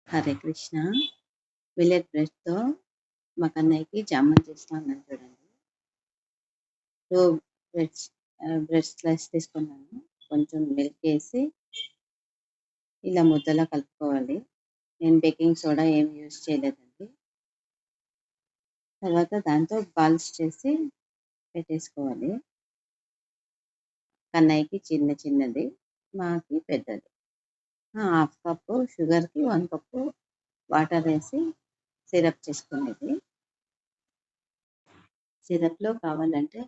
Hare Krishna. Millet బ్రెడ్‌తో మా కన్నయ్యకి జామున్ చేస్తా అన్నాను చూడండి. 2 బ్రెడ్స్ బ్రెడ్ స్లైస్ తీసుకున్నాను. కొంచెం మిల్క్ ఏసి ఇలా ముద్దలా కలుపుకోవాలి. నేను బేకింగ్ సోడా ఏమి యూజ్ చేయలేదండి. తర్వాత దాంతో బాల్స్ చేసి పెట్టేసుకోవాలి. కన్నయ్యకి చిన్న చిన్నది, మాకి పెద్దది. హాఫ్ కప్పు షుగర్‌కి 1 కప్పు వాటర్ ఏసి సిరప్ చేసుకునేది. సిరప్‌లో కావాలంటే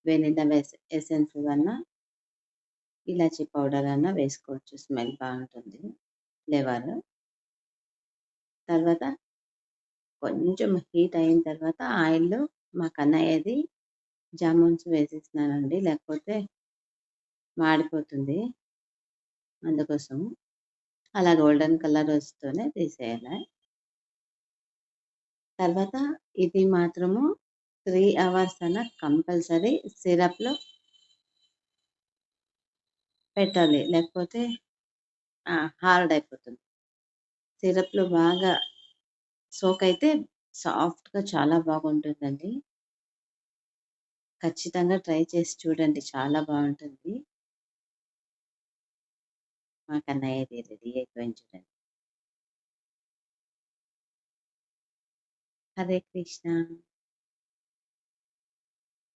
వెనిలా ఎసెన్స్ అన్నా, ఇలాచీ పౌడర్ అన్నా వేసుకోవచ్చు. స్మెల్ బాగుంటుంది ఫ్లేవర్. తర్వాత కొంచెం హీట్ అయిన తర్వాత ఆయిల్‌లో మా కన్నయ్యది జామున్స్ వేసేసినానండి. లేకపోతే మాడిపోతుంది. అందుకోసం అలా గోల్డెన్ కలర్ వస్తూనే తీసేయాలి. తర్వాత ఇది మాత్రము 3 అవర్స్ అన్నా కంపల్సరీ సిరప్‌లో పెట్టాలి. లేకపోతే హార్డ్ అయిపోతుంది. సిరప్‌లో బాగా సోక్ అయితే సాఫ్ట్‌గా చాలా బాగుంటుందండి. ఖచ్చితంగా ట్రై చేసి చూడండి. చాలా బాగుంటుంది. మా కన్నయ్యది రెడీ అయిపోయింది చూడండి. హరే కృష్ణ.